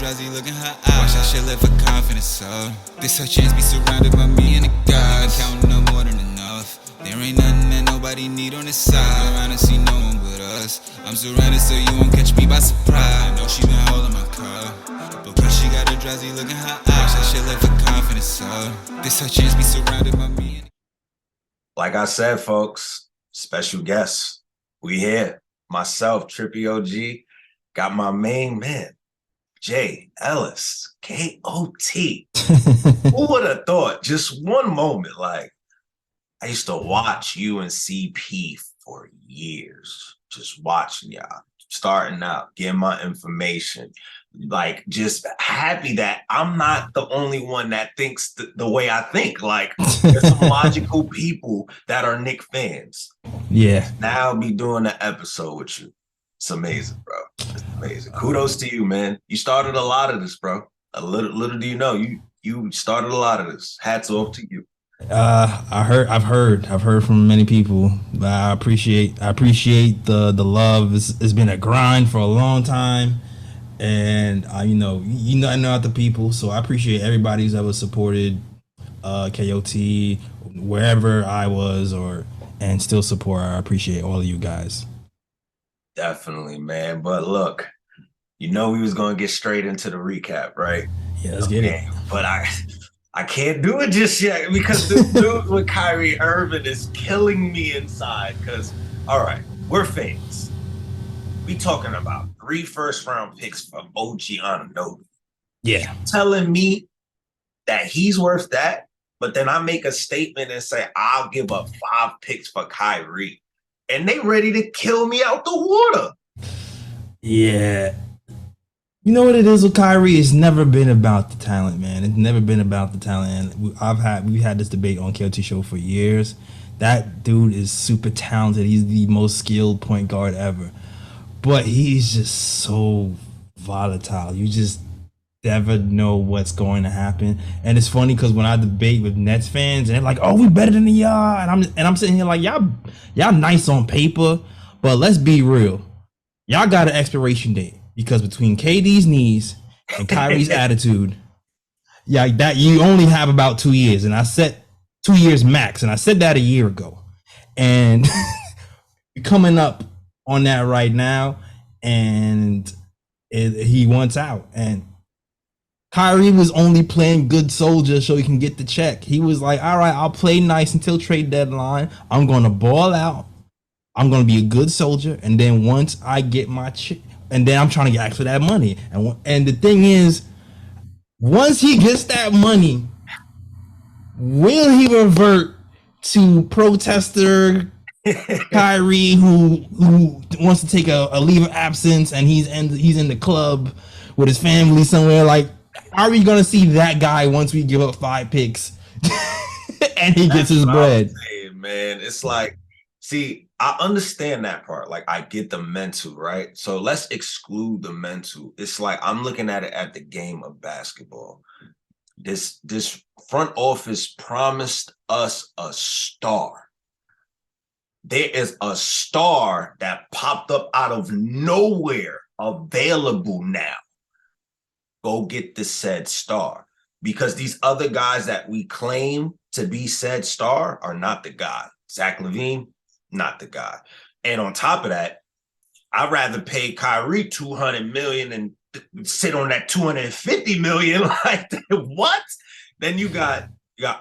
drowsy, look in her eyes. Watch that shit live for confidence, so this her chance, be surrounded by me and the guys. Counting up more than enough. There ain't nothing that nobody need on this side. Around and see no one but us. I'm surrounded so you won't catch me by surprise. I know she been holding my cup, because she got a drowsy look in her eyes. Watch that shit live for confidence, so this her chance, be surrounded by me and like I said, folks, special guests. We here. Myself, Trippy OG, got my main man, J.Ellis, K-O-T. Who would have thought? Just one moment, like, I used to watch you and CP for years, just watching y'all, starting out, getting my information, like just happy that I'm not the only one that thinks the way I think. Like, there's some logical people that are Knick fans. Yeah. Now I'll be doing an episode with you. It's amazing, bro. It's amazing. Kudos to you, man. You started a lot of this, bro. A little do you know, you started a lot of this. Hats off to you. I've heard from many people. I appreciate the love. It's been a grind for a long time, and I know out the people, so I appreciate everybody who's ever supported KOT wherever I was and still support. I appreciate all of you guys. Definitely, man. But look, we was gonna get straight into the recap, right? Yeah, let's get it. But I can't do it just yet because this dude with Kyrie Irving is killing me inside. Because, all right, we're fans. We talking about 3 first-round picks for OG Anunoby. Yeah. Telling me that he's worth that, but then I make a statement and say, I'll give up 5 picks for Kyrie. And they ready to kill me out the water. Yeah. You know what it is with Kyrie? It's never been about the talent, man. It's never been about the talent. And we've had this debate on KOT Show for years. That dude is super talented. He's the most skilled point guard ever. But he's just so volatile. You just never know what's going to happen. And it's funny because when I debate with Nets fans, and they're like, "Oh, we better than y'all," and I'm sitting here like, y'all nice on paper, but let's be real. Y'all got an expiration date. Because between KD's knees and Kyrie's attitude, that you only have about 2 years. And I said 2 years max. And I said that a year ago. And coming up on that right now. And he wants out. And Kyrie was only playing good soldier so he can get the check. He was like, all right, I'll play nice until trade deadline. I'm going to ball out. I'm going to be a good soldier. And then once I get my check, and then I'm trying to ask for that money. And the thing is, once he gets that money, will he revert to protester Kyrie who wants to take a leave of absence and he's in the club with his family somewhere? Like, are we gonna see that guy once we give up 5 picks and he gets his bread? Saying, man, it's like, see, I understand that part. Like, I get the mental, right? So let's exclude the mental. It's like I'm looking at it at the game of basketball. This front office promised us a star. There is a star that popped up out of nowhere, available now. Go get the said star. Because these other guys that we claim to be said star are not the guy. Zach LaVine, not the guy. And on top of that, I'd rather pay Kyrie $200 million and sit on that $250 million. Like, what? Then you got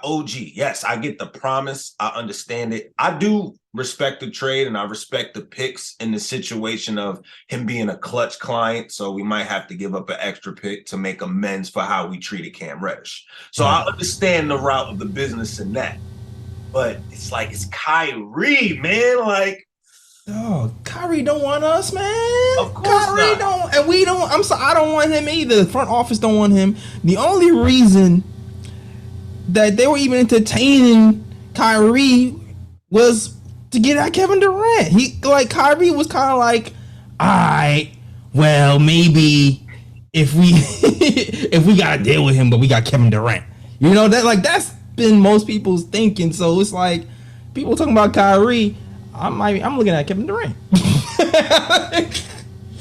OG. Yes, I get the promise. I understand it. I do respect the trade and I respect the picks in the situation of him being a clutch client. So we might have to give up an extra pick to make amends for how we treated Cam Reddish. So I understand the route of the business in that. But it's like, it's Kyrie, man. Like, oh, Kyrie don't want us, man. Of course Kyrie not. don't, and we don't. I'm sorry, I don't want him either. The front office don't want him. The only reason that they were even entertaining Kyrie was to get at Kevin Durant. Kyrie was kind of like, all right, well, maybe if we if we gotta deal with him, but we got Kevin Durant. You know, that's been most people's thinking. So it's like people talking about Kyrie. I'm looking at Kevin Durant.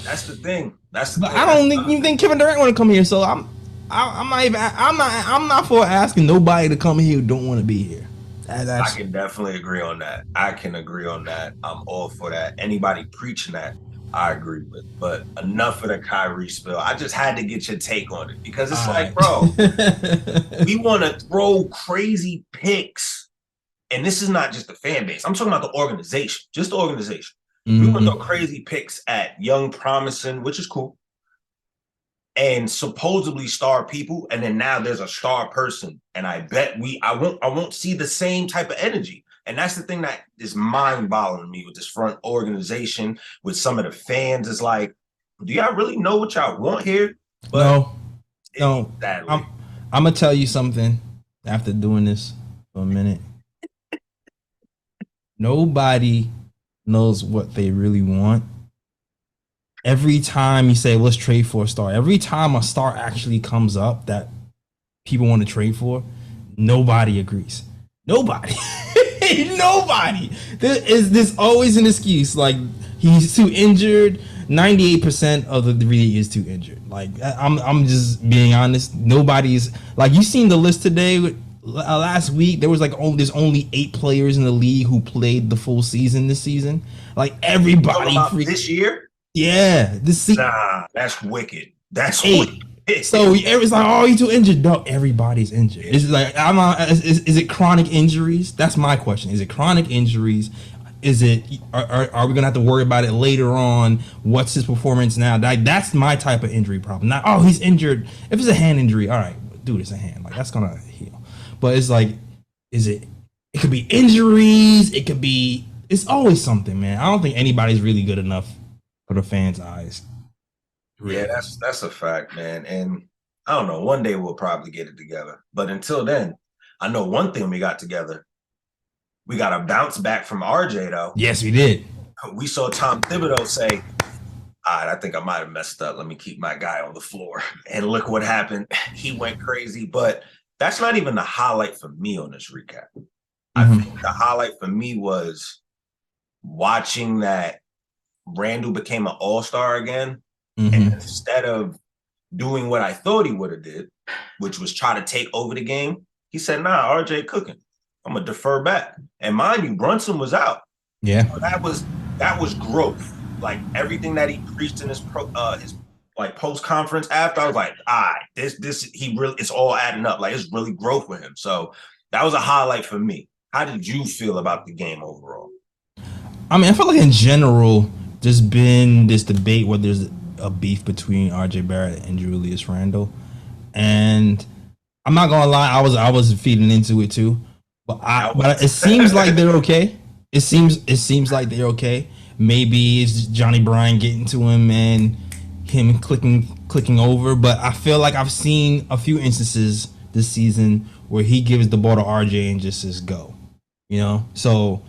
That's the thing. That's the But thing. I don't think you think Kevin Durant want to come here. So I'm not for asking nobody to come here who don't want to be here. I can definitely agree on that. I can agree on that. I'm all for that. Anybody preaching that, I agree with. But enough of the Kyrie spill. I just had to get your take on it because it's like, bro, we want to throw crazy picks. And this is not just the fan base. I'm talking about the organization, just the organization. We want to throw crazy picks at young, promising, which is cool, and supposedly star people, and then now there's a star person, and I bet I won't see the same type of energy. And that's the thing that is mind-boggling me with this front organization, with some of the fans. It's like, do y'all really know what y'all want here? But no. I'm gonna tell you something after doing this for a minute. Nobody knows what they really want. Every time you say, let's trade for a star, every time a star actually comes up that people want to trade for, nobody agrees. Nobody. Nobody. There's always an excuse. Like, he's too injured. 98% of the league is too injured. Like, I'm just being honest. Nobody's, like, you seen the list today. Last week there was like there's only 8 players in the league who played the full season this season. Like, everybody this year. Yeah, nah, that's wicked. That's 8. Wicked. So it's like, oh, you too injured. No, everybody's injured. It's like, is it chronic injuries? That's my question. Is it chronic injuries? Is it are we gonna have to worry about it later on? What's his performance now? That's my type of injury problem. Not, oh, he's injured. If it's a hand injury, all right, dude, it's a hand. Like, that's gonna heal. But it's like, it could be injuries. It could be, it's always something, man. I don't think anybody's really good enough for the fans' eyes. Yeah, that's a fact, man. And I don't know, one day we'll probably get it together. But until then, I know one thing we got together. We got a bounce back from RJ, though. Yes, we did. We saw Tom Thibodeau say, all right, I think I might have messed up. Let me keep my guy on the floor. And look what happened. He went crazy. But that's not even the highlight for me on this recap. I think the highlight for me was watching that Randall became an all-star again. And instead of doing what I thought he would have did, which was try to take over the game, he said, nah, RJ cooking. I'm going to defer back. And mind you, Brunson was out. Yeah. So that was growth. Like, everything that he preached in his post-conference after, I was like, it's all adding up. Like, it's really growth with him. So that was a highlight for me. How did you feel about the game overall? I mean, I feel like in general, there's been this debate whether there's a beef between RJ Barrett and Julius Randle. And I'm not gonna lie, I was feeding into it too. But it seems like they're okay. It seems like they're okay. Maybe it's Johnny Bryan getting to him and him clicking over. But I feel like I've seen a few instances this season where he gives the ball to RJ and just says go. You know? So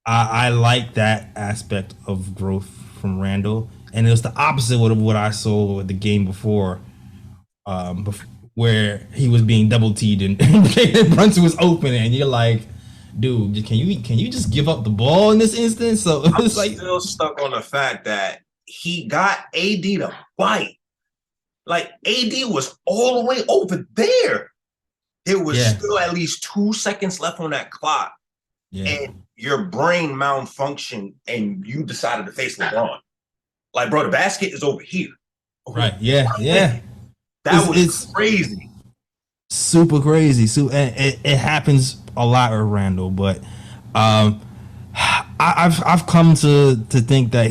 I like that aspect of growth from Randle. And it was the opposite of what I saw with the game before, where he was being double teed and Brunson was open, and you're like, dude, can you just give up the ball in this instance? So I'm still stuck on the fact that he got AD to bite. Like, AD was all the way over there. There was still at least 2 seconds left on that clock, and your brain malfunctioned, and you decided to face LeBron. Like, bro, the basket is over here. Right? Yeah. That was crazy. Super crazy. So it happens a lot with Randle, but I've come to think that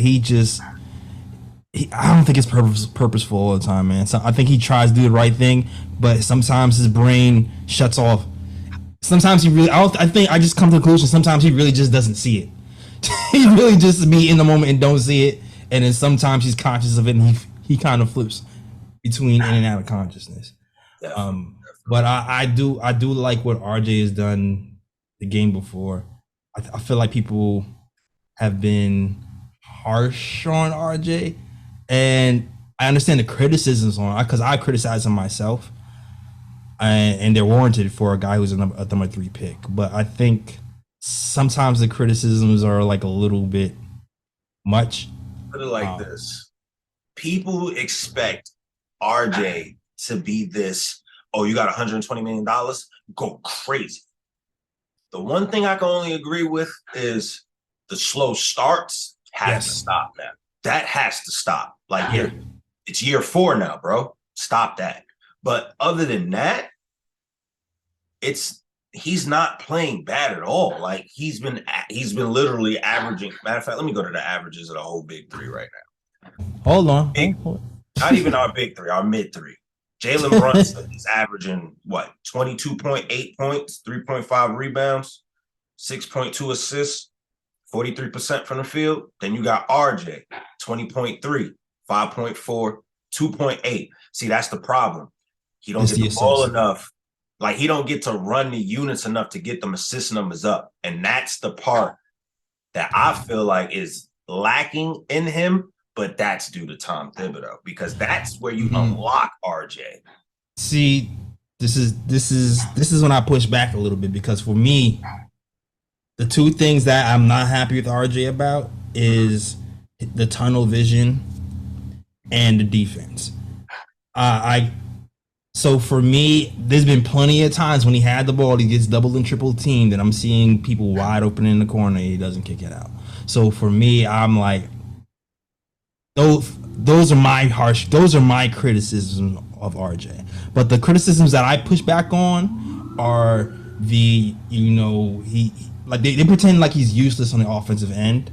I don't think it's purposeful all the time, man. So I think he tries to do the right thing, but sometimes his brain shuts off. Sometimes I just come to the conclusion, sometimes he really just doesn't see it. He really just be in the moment and don't see it. And then sometimes he's conscious of it, and he kind of flips between in and out of consciousness. But I do like what RJ has done the game before. I feel like people have been harsh on RJ, and I understand the criticisms on, because I criticize him myself, and they're warranted for a guy who's a number 3 pick. But I think sometimes the criticisms are like a little bit much. Put it like this. people expect RJ to be this, oh, you got $120 million? Go crazy. The one thing I can only agree with is the slow starts has to stop now. That has to stop. Like, it's year 4 now, bro. Stop that. But other than that, he's not playing bad at all. Like, he's been literally averaging. Matter of fact, let me go to the averages of the whole big 3 right now. Hold on. Not even our big 3, our mid 3. Jalen Brunson is averaging what? 22.8 points, 3.5 rebounds, 6.2 assists, 43% from the field. Then you got RJ, 20.3, 5.4, 2.8. See, that's the problem. He don't get the ball enough. Like, he don't get to run the units enough to get them assist numbers up. And that's the part that I feel like is lacking in him, but that's due to Tom Thibodeau, because that's where you unlock RJ. See, this is when I push back a little bit, because for me, the 2 things that I'm not happy with RJ about is the tunnel vision and the defense. So for me, there's been plenty of times when he had the ball, he gets double and triple teamed, and I'm seeing people wide open in the corner, and he doesn't kick it out. So for me, I'm like, those are my criticisms of RJ. But the criticisms that I push back on are they pretend like he's useless on the offensive end,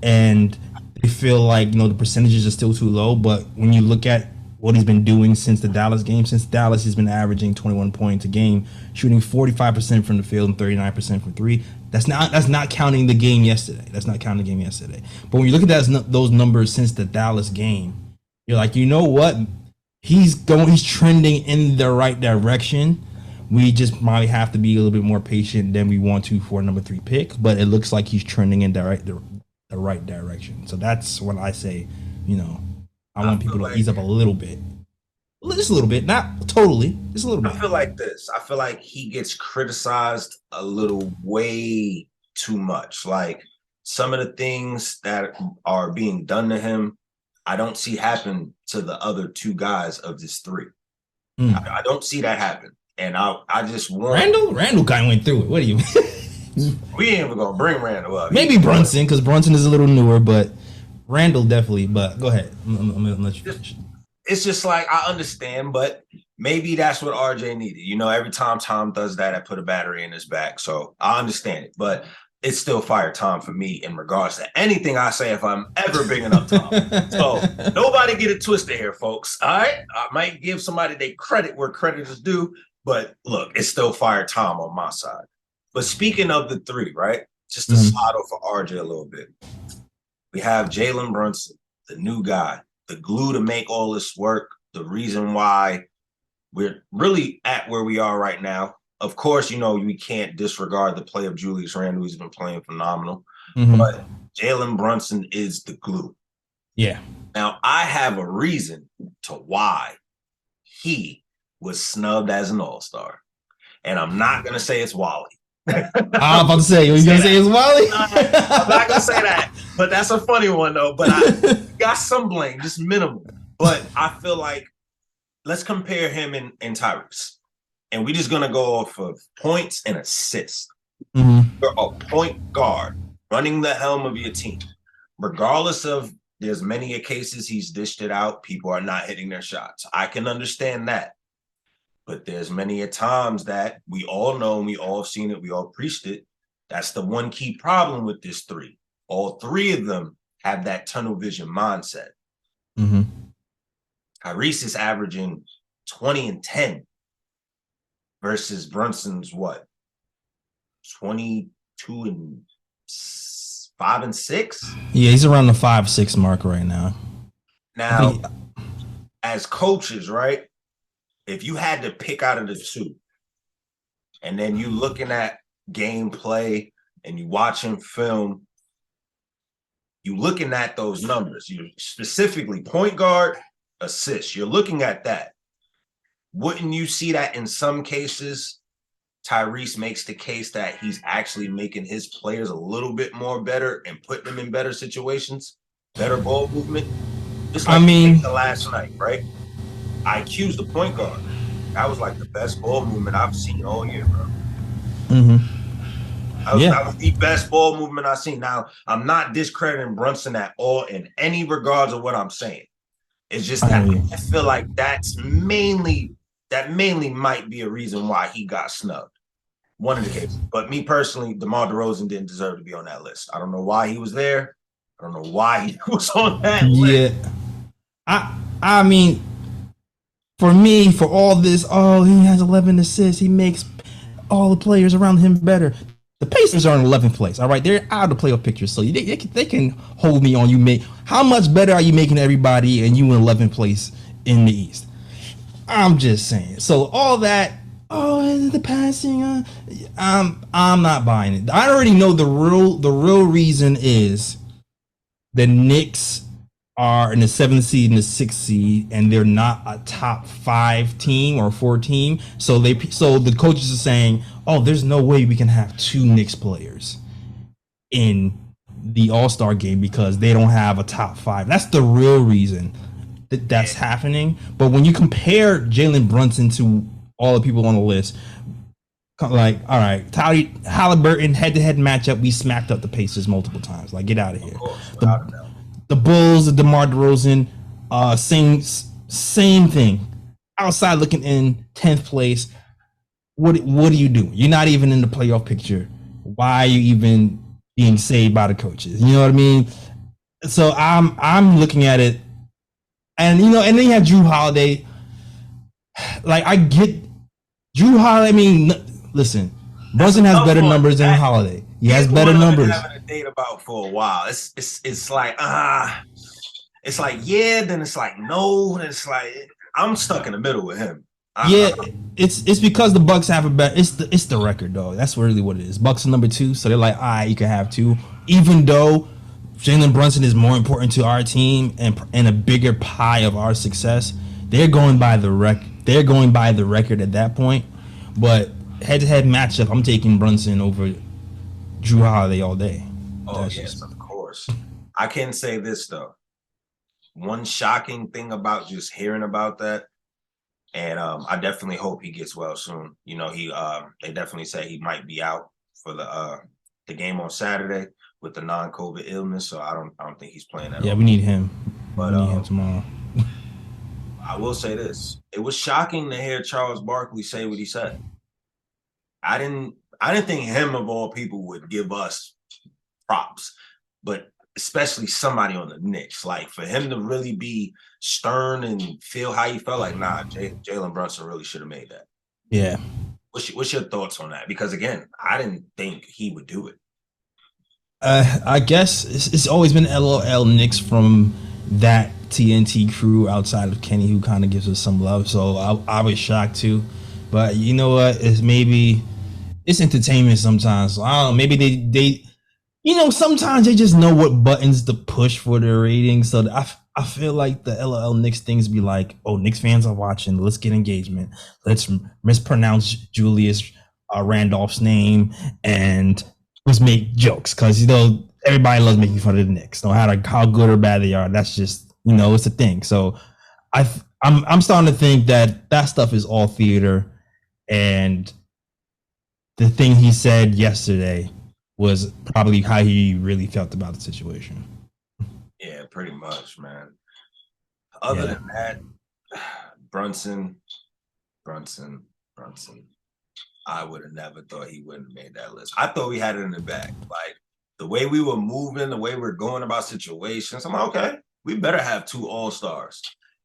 and they feel like, the percentages are still too low. But when you look at what he's been doing since the Dallas game, he's been averaging 21 points a game, shooting 45% from the field and 39% from 3. That's not counting the game yesterday. But when you look at those numbers since the Dallas game, you're like, you know what? He's trending in the right direction. We just probably have to be a little bit more patient than we want to for a number 3 pick. But it looks like he's trending in the right direction. So that's when I say, I want people to ease up a little bit. Just a little bit, not totally, just a little bit. I feel like this. I feel like he gets criticized a little way too much. Like, some of the things that are being done to him, I don't see happen to the other 2 guys of this 3. I don't see that happen. And I just want Randall kind of went through it. What do you mean? We ain't even gonna bring Randall up. Maybe Brunson, because Brunson is a little newer, but Randall definitely. But go ahead. I'm gonna let you finish. It's just like, I understand, but maybe that's what RJ needed. Every time Tom does that, I put a battery in his back. So I understand it, but it's still fire Tom for me in regards to anything I say if I'm ever bigging up Tom. So nobody get it twisted here, folks. All right? I might give somebody their credit where credit is due, but look, it's still fire Tom on my side. But speaking of the 3, right? Just to slide over RJ a little bit. We have Jalen Brunson, the new guy, the glue to make all this work, the reason why we're really at where we are right now. Of course, we can't disregard the play of Julius Randle, who's been playing phenomenal. But Jalen Brunson is the glue. Yeah. Now, I have a reason to why he was snubbed as an all-star. And I'm not going to say it's Wally. I'm about to say, you going to say it's Wally? I'm not going to say that. But that's a funny one, though. But I got some blame, just minimal. But I feel like, let's compare him and Tyrese. And we're just going to go off of points and assists. You're a point guard running the helm of your team. Regardless of, there's many cases he's dished it out. People are not hitting their shots. I can understand that. But there's many a times that we all know, and we all seen it, we all preached it. That's the one key problem with this 3. All 3 of them have that tunnel vision mindset. Tyrese is averaging 20 and 10 versus Brunson's what? 22 and 5 and 6? Yeah, he's around the 5-6 mark right now. Now, as coaches, right? If you had to pick out of the 2, and then you looking at gameplay and you watching film, you looking at those numbers, you specifically point guard, assist, you're looking at that. Wouldn't you see that in some cases, Tyrese makes the case that he's actually making his players a little bit more better and putting them in better situations, better ball movement? Just I like mean, the last night, right? I accused the point guard. That was like the best ball movement I've seen all year, bro. yeah. That was the best ball movement I've seen. Now, I'm not discrediting Brunson at all in any regards of what I'm saying. It's just that I feel like that mainly might be a reason why he got snubbed. One of the cases. But me personally, DeMar DeRozan didn't deserve to be on that list. I don't know why he was there. I don't know why he was on that list. I mean, for me, for all this, oh, he has 11 assists. He makes all the players around him better. The Pacers are in 11th place. All right, they're out of the playoff picture, so they can hold me on. You make how much better are you making everybody, and you in 11th place in the East? I'm just saying. So all that, oh, the passing, I'm not buying it. I already know the real reason is the Knicks are in the 7th seed and the 6th seed, and they're not a top 5 team or 4 team. So the coaches are saying, oh, there's no way we can have 2 Knicks players in the All-Star game because they don't have a top 5. That's the real reason that's happening. But when you compare Jalen Brunson to all the people on the list, like, all right, Halliburton head-to-head matchup, we smacked up the Pacers multiple times. Like, get out of here. The Bulls, the DeMar DeRozan, same thing. Outside looking in 10th place. What are you doing? You're not even in the playoff picture. Why are you even being saved by the coaches? You know what I mean? So I'm looking at it, and and then you have Drew Holiday. Like, I get Drew Holiday. I mean, listen, Brunson has better numbers than Holiday. He has better numbers. Having a date about for a while. It's like it's like yeah, then it's like no, and it's like I'm stuck in the middle with him. It's because the Bucks have a better. It's the record, though. That's really what it is. Bucks are number 2, so they're like, all right, you can have 2, even though Jalen Brunson is more important to our team and a bigger pie of our success. They're going by the record at that point, but head-to-head matchup, I'm taking Brunson over Drew Holiday all day. Oh, yes, of course. I can say this, though. One shocking thing about just hearing about that, and I definitely hope he gets well soon. They definitely say he might be out for the game on Saturday with the non-COVID illness, so I don't think he's playing at all. Yeah, we need him. But we need him tomorrow. I will say this. It was shocking to hear Charles Barkley say what he said. I didn't think him of all people would give us props, but especially somebody on the Knicks. Like, for him to really be stern and feel how he felt, like, nah, Jalen Brunson really should have made that. Yeah. What's your thoughts on that? Because again, I didn't think he would do it. I guess it's always been LOL Knicks from that TNT crew outside of Kenny, who kind of gives us some love. So I was shocked too. But you know what? It's entertainment sometimes. So I don't know. Maybe they sometimes they just know what buttons to push for their ratings. So I feel like the LOL Knicks things be like, oh, Knicks fans are watching. Let's get engagement. Let's mispronounce Julius Randolph's name and let's make jokes, because everybody loves making fun of the Knicks, no matter how good or bad they are. That's just it's a thing. So I'm starting to think that stuff is all theater, and the thing he said yesterday was probably how he really felt about the situation. Yeah, pretty much, man. Other than that, Brunson. I would have never thought he wouldn't have made that list. I thought we had it in the bag. Like, the way we were moving, the way we're going about situations, I'm like, okay, we better have 2 All-Stars.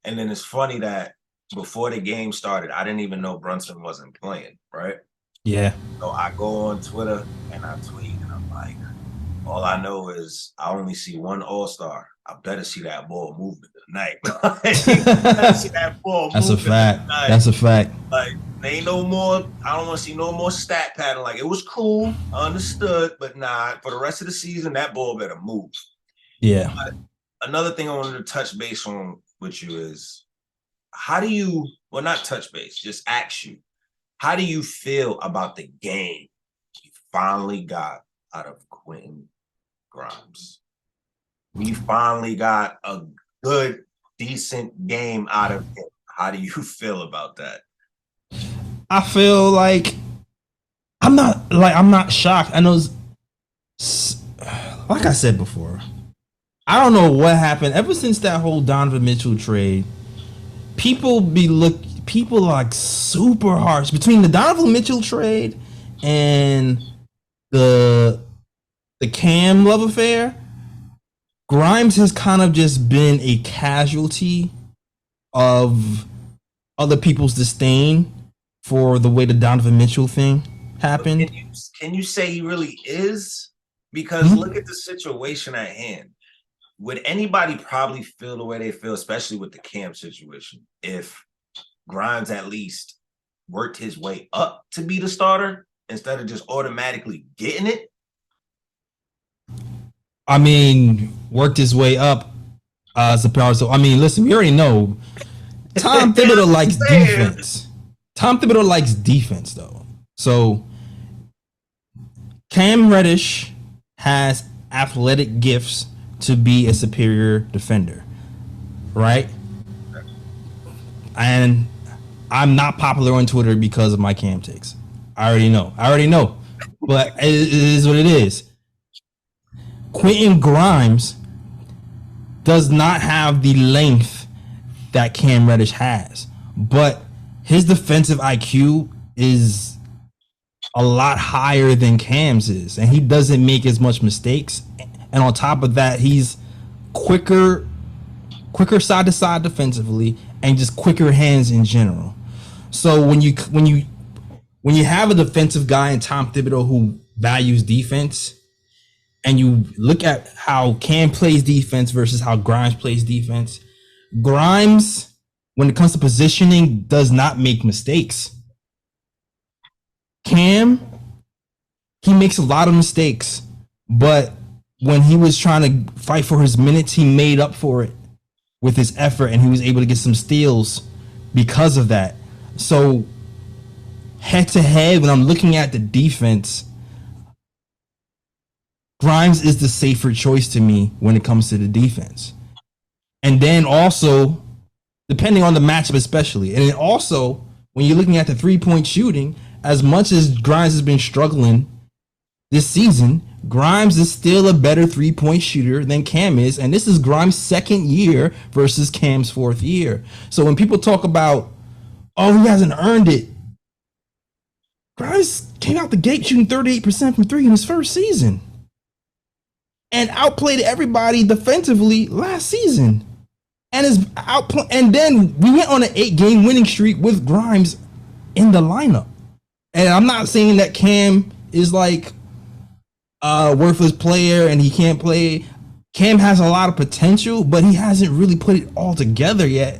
And then it's funny that before the game started, I didn't even know Brunson wasn't playing, right? Yeah. So I go on Twitter and I tweet, and I'm like, all I know is I only see 1 All-Star. I better see that ball moving tonight. See that ball That's a fact. Tonight. That's a fact. Like, ain't no more. I don't want to see no more stat pattern. Like, it was cool, understood, but nah. For the rest of the season, that ball better move. Yeah. But another thing I wanted to touch base on with you is, how do you? Well, not touch base. Just ask you. How do you feel about the game you finally got out of Quentin Grimes? We finally got a good decent game out of him. How do you feel about that? I feel like I'm not shocked. I know, like I said before, I don't know what happened ever since that whole Donovan Mitchell trade. People like super harsh between the Donovan Mitchell trade and the Cam love affair. Grimes has kind of just been a casualty of other people's disdain for the way the Donovan Mitchell thing happened. Can you say he really is? Because look at the situation at hand. Would anybody probably feel the way they feel, especially with the Cam situation, if Grimes at least worked his way up to be the starter instead of just automatically getting it? I mean, worked his way up as a power. So I mean, listen, we already know Tom Thibodeau likes defense. Tom Thibodeau likes defense, though. So Cam Reddish has athletic gifts to be a superior defender, right? And I'm not popular on Twitter because of my Cam takes. I already know. But it is what it is. Quentin Grimes does not have the length that Cam Reddish has, but his defensive IQ is a lot higher than Cam's is, and he doesn't make as much mistakes. And on top of that, he's quicker side to side defensively, and just quicker hands in general. So when you have a defensive guy in Tom Thibodeau who values defense, and you look at how Cam plays defense versus how Grimes plays defense, Grimes, when it comes to positioning, does not make mistakes. Cam, he makes a lot of mistakes, but when he was trying to fight for his minutes, he made up for it with his effort, and he was able to get some steals because of that. So head to head, when I'm looking at the defense, Grimes is the safer choice to me when it comes to the defense. And then also, depending on the matchup especially, and then also, when you're looking at the three-point shooting, as much as Grimes has been struggling this season, Grimes is still a better three-point shooter than Cam is, and this is Grimes' second year versus Cam's fourth year. So when people talk about, oh, he hasn't earned it, Grimes came out the gate shooting 38% from three in his first season and outplayed everybody defensively last season. And then we went on an 8-game winning streak with Grimes in the lineup. And I'm not saying that Cam is like a worthless player and he can't play. Cam has a lot of potential, but he hasn't really put it all together yet.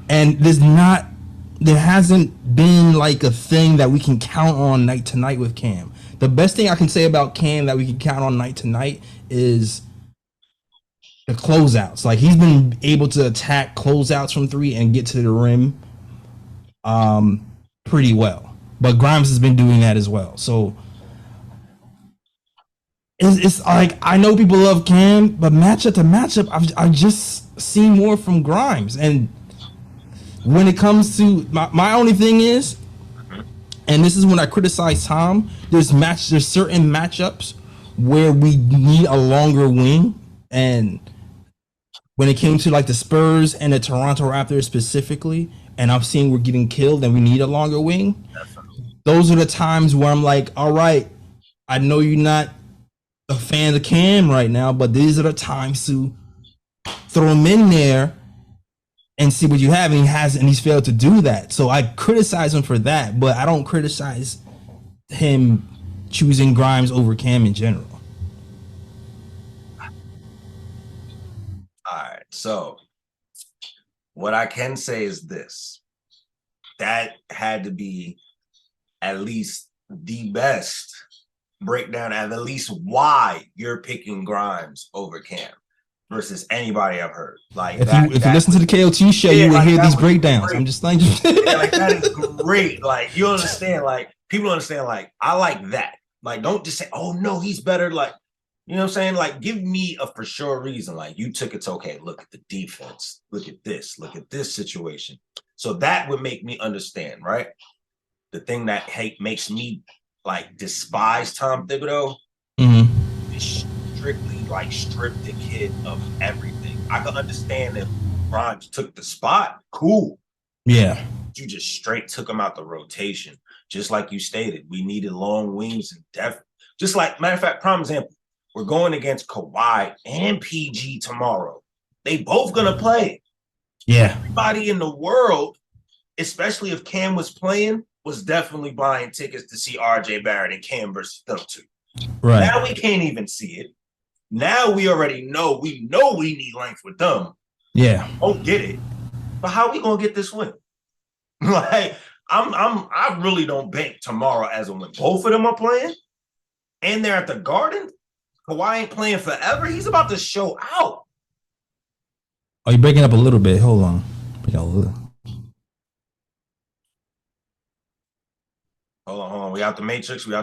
And there hasn't been like a thing that we can count on night to night with Cam. The best thing I can say about Cam that we can count on night to night is the closeouts. Like, he's been able to attack closeouts from three and get to the rim pretty well. But Grimes has been doing that as well. So it's like, I know people love Cam, but matchup to matchup, I've just seen more from Grimes. And when it comes to my only thing is, and this is when I criticize Tom, there's certain matchups where we need a longer wing. And when it came to like the Spurs and the Toronto Raptors specifically, and I'm seeing we're getting killed and we need a longer wing, those are the times where I'm like, all right, I know you're not a fan of Cam right now, but these are the times to throw him in there and see what you have. And he's failed to do that. So I criticize him for that, but I don't criticize him choosing Grimes over Cam in general. All right. So what I can say is this. That had to be at least the best breakdown, at least why you're picking Grimes over Cam versus anybody I've heard. Like, if you listen to the KOT show, you will hear these breakdowns. Great. I'm just like, like, that is great. Like, you understand, like, people understand, like, I like that. Like, don't just say, oh no, he's better. Like, You know what I'm saying? Like, give me a for sure reason. Like, you took it to, okay, look at the defense. Look at this situation. So that would make me understand, right? The thing that makes me like despise Tom Thibodeau is strictly like strip the kid of everything. I can understand if Grimes took the spot, cool. Yeah. You just straight took him out the rotation. Just like you stated, we needed long wings and depth. Just like, matter of fact, prime example, we're going against Kawhi and PG tomorrow. They both gonna play. Yeah. Everybody in the world, especially if Cam was playing, was definitely buying tickets to see RJ Barrett and Cam versus them two. Right. Now we can't even see it. Now we already know. We need length with them. Yeah. Don't get it. But how we gonna get this win? Like, I really don't bank tomorrow as a win. Both of them are playing, and they're at the Garden. Kawhi ain't playing forever. He's about to show out. Oh, you're breaking up a little bit. Hold on. Hold on. We out the Matrix. Yo,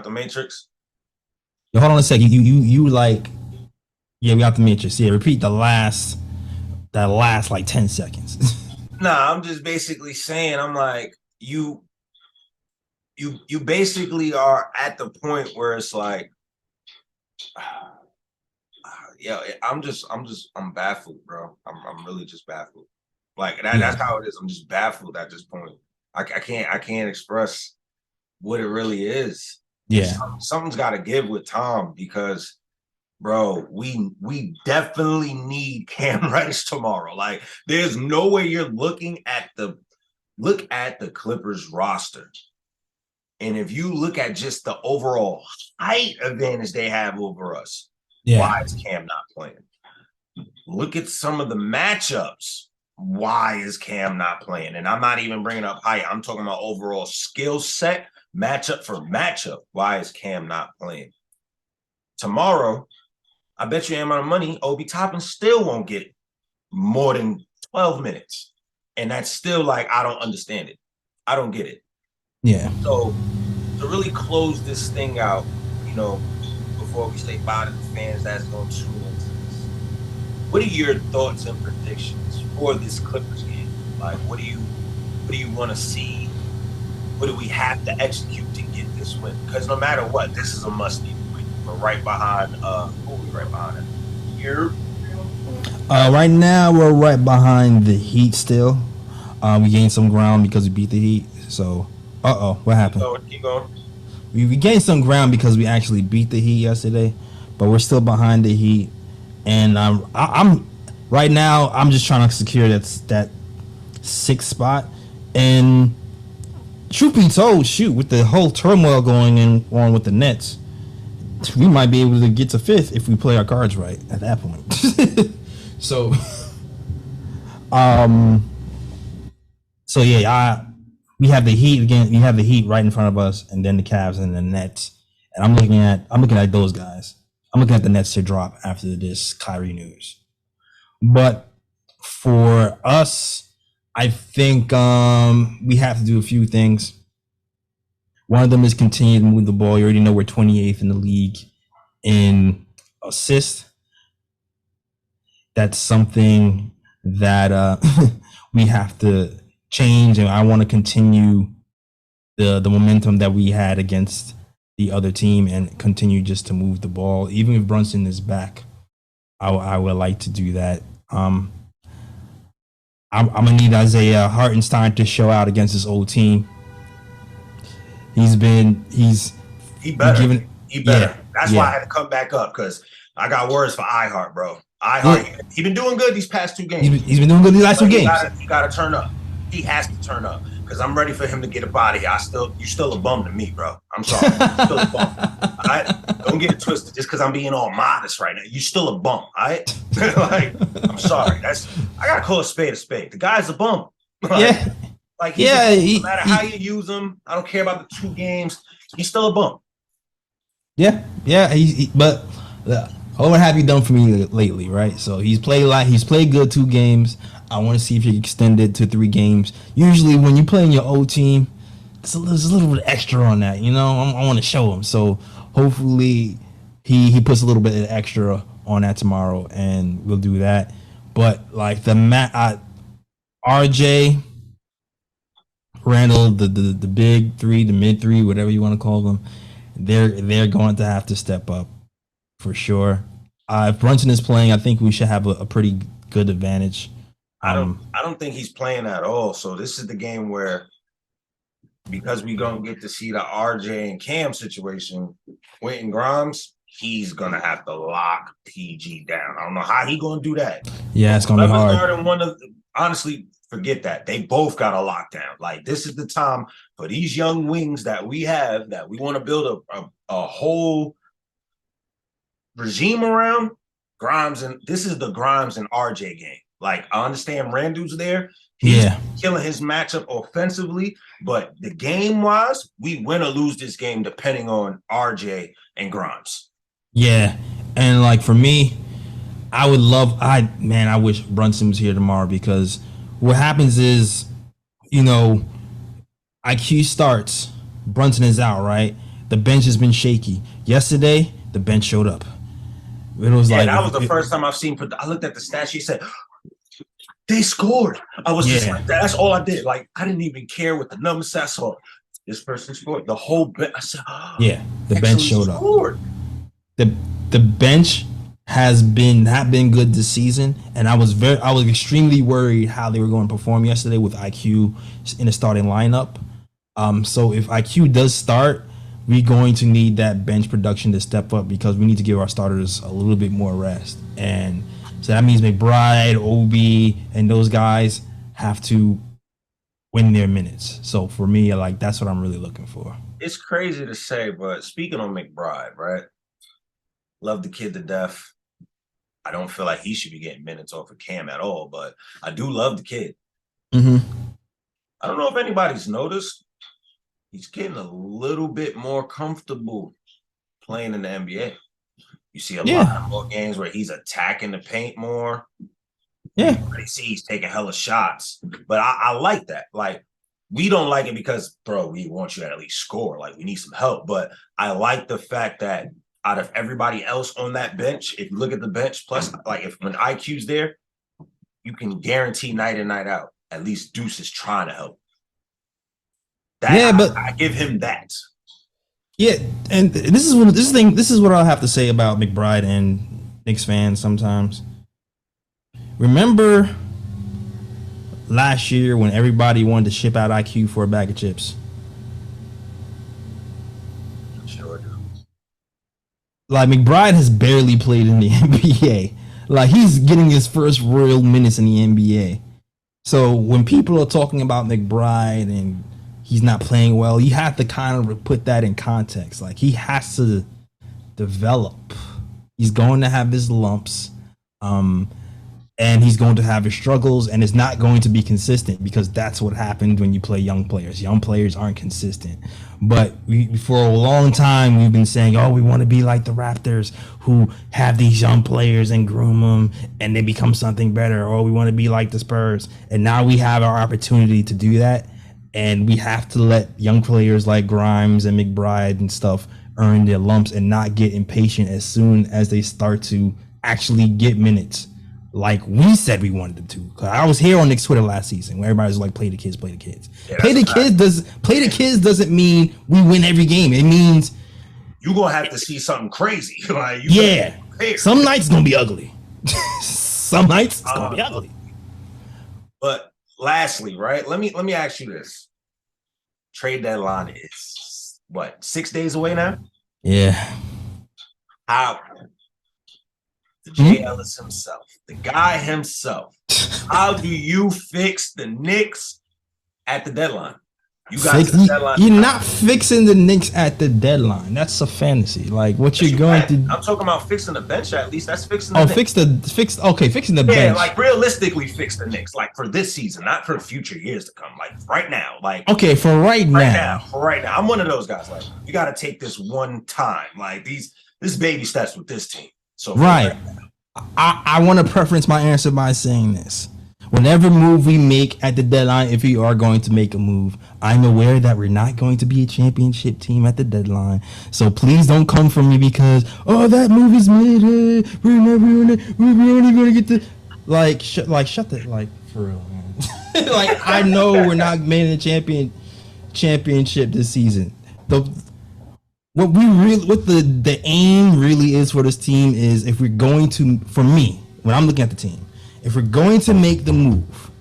hold on a second. You like, yeah, we out the Matrix. Yeah, repeat that last like 10 seconds. Nah, I'm just basically saying, I'm like, you basically are at the point where it's like, yeah, I'm baffled, bro. I'm really just baffled. Like that's how it is. I'm just baffled at this point. I can't express what it really is. Yeah, something's got to give with Tom because, bro, we definitely need Cam Reddish tomorrow. Like, there's no way you're looking at the Clippers roster, and if you look at just the overall height advantage they have over us, why is Cam not playing? Look at some of the matchups. Why is Cam not playing? And I'm not even bringing up height. I'm talking about overall skill set, matchup for matchup. Why is Cam not playing? Tomorrow, I bet you amount of money, Obi Toppin still won't get more than 12 minutes. And that's still like, I don't understand it. I don't get it. Yeah. So to really close this thing out, you know, before we say bye to the fans that's going to tune into this, what are your thoughts and predictions for this Clippers game? Like, what do you want to see? What do we have to execute to get this win? Because no matter what, this is a must-win. We're right behind. Who are we right behind? Here. Right now we're right behind the Heat still. We gained some ground because we beat the Heat. So, what happened? Keep going. We gained some ground because we actually beat the Heat yesterday, but we're still behind the Heat. And I'm right now. I'm just trying to secure that 6th spot. And truth be told, with the whole turmoil going on with the Nets, we might be able to get to 5th if we play our cards right at that point. So yeah, we have the Heat again. You have the Heat right in front of us, and then the Cavs and the Nets. And I'm looking at those guys. I'm looking at the Nets to drop after this Kyrie news. But for us, I think we have to do a few things. One of them is continue to move the ball. You already know we're 28th in the league in assists. That's something that we have to change, and I want to continue the momentum that we had against the other team and continue just to move the ball. Even if Brunson is back, I would like to do that. I'm gonna need Isaiah Hartenstein to show out against his old team. He better. Yeah, that's why I had to come back up, because I got words for iHeart, bro. iHeart, he been doing good these past 2 games. He's been doing good these last 2 games. He got to turn up. He has to turn up, because I'm ready for him to get up out of here. You still a bum to me, bro. I'm sorry. You're still a bum. Don't get it twisted. Just because I'm being all modest right now, you still a bum. All right? Like, I'm sorry. I gotta call a spade a spade. The guy's a bum. Yeah. Like, no matter how you use him, I don't care about the 2 games. He's still a bum. Yeah. But what have you done for me lately, right? So he's played good 2 games. I want to see if he can extend it to 3 games. Usually, when you play in your old team, there's a little bit extra on that, you know. I want to show him. So hopefully he puts a little bit of extra on that tomorrow, and we'll do that. But like RJ, Randall, the big three, the mid three, whatever you want to call them, they're going to have to step up for sure. If Brunson is playing, I think we should have a pretty good advantage. I don't think he's playing at all. So this is the game where, because we don't get to see the RJ and Cam situation, Quentin Grimes, he's gonna have to lock PG down. I don't know how he gonna do that. Yeah, it's gonna be hard. Honestly, forget that. They both got a lockdown. Like, this is the time for these young wings that we have, that we want to build a whole regime around. Grimes, and this is the Grimes and RJ game. Like, I understand Randall's there. He's killing his matchup offensively, but the game-wise, we win or lose this game depending on RJ and Grimes. Yeah, and like for me, I wish Brunson was here tomorrow, because what happens is, IQ starts, Brunson is out, right? The bench has been shaky. Yesterday, the bench showed up. It was that was the first time I've seen. I looked at the stat sheet, said they scored. I was just like, that's all I did. Like, I didn't even care what the numbers said. I saw this person scored. The whole bench. I said, the bench showed up. The bench has not been good this season, and I was extremely worried how they were going to perform yesterday with IQ in the starting lineup. So if IQ does start, we're going to need that bench production to step up, because we need to give our starters a little bit more rest. And so that means McBride, Obi, and those guys have to win their minutes. So for me, like, that's what I'm really looking for. It's crazy to say, but speaking on McBride, right? Love the kid to death. I don't feel like he should be getting minutes off of Cam at all, but I do love the kid. Mm-hmm. I don't know if anybody's noticed, he's getting a little bit more comfortable playing in the NBA. You see a lot more games where he's attacking the paint more. Yeah. You see he's taking hella shots. But I like that. Like, we don't like it because, bro, we want you to at least score. Like, we need some help. But I like the fact that out of everybody else on that bench, if you look at the bench, plus, like, when IQ's there, you can guarantee night in, night out, at least Deuce is trying to help. But I give him that. Yeah, and this is what I'll have to say about McBride and Knicks fans sometimes. Remember last year when everybody wanted to ship out IQ for a bag of chips? Sure do. Like, McBride has barely played in the NBA. Like, he's getting his first real minutes in the NBA. So when people are talking about McBride and he's not playing well, you have to kind of put that in context. Like, he has to develop. He's going to have his lumps, and he's going to have his struggles, and it's not going to be consistent, because that's what happened when you play young players. Young players aren't consistent. But for a long time, we've been saying, we want to be like the Raptors, who have these young players and groom them, and they become something better. Or we want to be like the Spurs. And now we have our opportunity to do that. And we have to let young players like Grimes and McBride and stuff earn their lumps and not get impatient as soon as they start to actually get minutes, like we said we wanted them to. Because I was here on Knicks Twitter last season where everybody was like, play the kids, play the kids. Yeah, play the kids doesn't mean we win every game. It means you're going to have to see something crazy. Like, some nights it's going to be ugly. Some nights it's going to be ugly. But lastly, right, let me ask you this. Trade deadline is what, 6 days away now? Yeah. How the J.Ellis himself, the guy himself, how do you fix the Knicks at the deadline? You got the deadline. You're not fixing the Knicks at the deadline. That's a fantasy. Like, what you're going to. I'm talking about fixing the bench. At least that's fixing the. Fixing the bench. Yeah, like, realistically fix the Knicks, like, for this season, not for future years to come. Like, right now, like. Okay, for right now. I'm one of those guys. Like, you got to take this one time. Like, this baby steps with this team. So right. I want to preference my answer by saying this. whenever move we make at the deadline, if we are going to make a move, I'm aware that we're not going to be a championship team at the deadline. So please don't come for me because, oh, that move is made. We're only going to get the shut that, like, for real, man. Like, I know we're not making a championship this season. What the aim really is for this team is, if we're going to, for me, when I'm looking at the team, if we're going to make the move,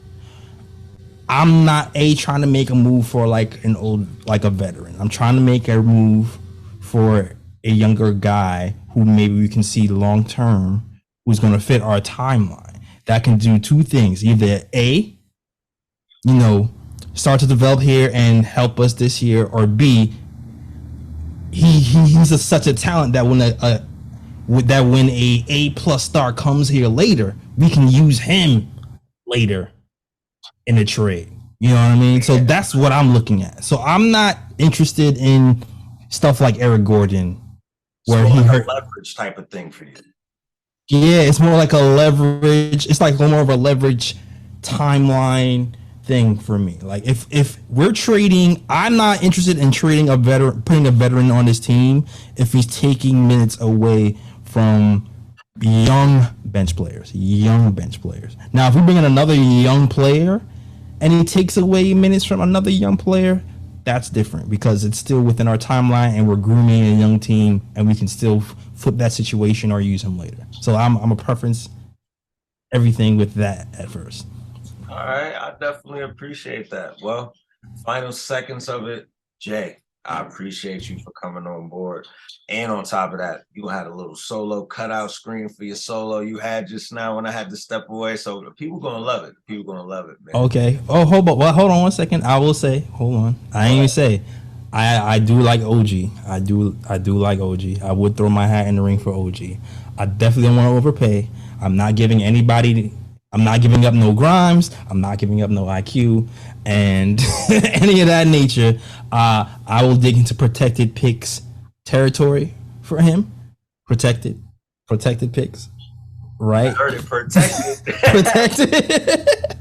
I'm not trying to make a move for like a veteran. I'm trying to make a move for a younger guy who maybe we can see long term, who's going to fit our timeline, that can do two things: either A, start to develop here and help us this year, or B, he's such a talent that when a A+ star comes here later, we can use him later in a trade. You know what I mean? So that's what I'm looking at. So I'm not interested in stuff like Eric Gordon, where he hurt. Leverage type of thing for you. Yeah, it's more like a leverage. It's like more of a leverage timeline thing for me. Like, if we're trading, I'm not interested in trading a veteran, putting a veteran on this team if he's taking minutes away from young bench players. Now, if we bring in another young player and he takes away minutes from another young player, that's different, because it's still within our timeline and we're grooming a young team and we can still flip that situation or use him later. So I'm a preference everything with that at first. All right, I definitely appreciate that. Well, final seconds of it, Jay, I appreciate you for coming on board. And on top of that, you had a little solo cutout screen for your solo you had just now when I had to step away. So the people gonna love it. People gonna love it, man. Okay. Oh, hold on 1 second. I will say, hold on. I ain't even say, I do like OG. I do like OG. I would throw my hat in the ring for OG. I definitely don't want to overpay. I'm not giving up no Grimes. I'm not giving up no IQ and any of that nature. I will dig into protected picks territory for him. Protected picks. Right? I heard it, protected. Protected.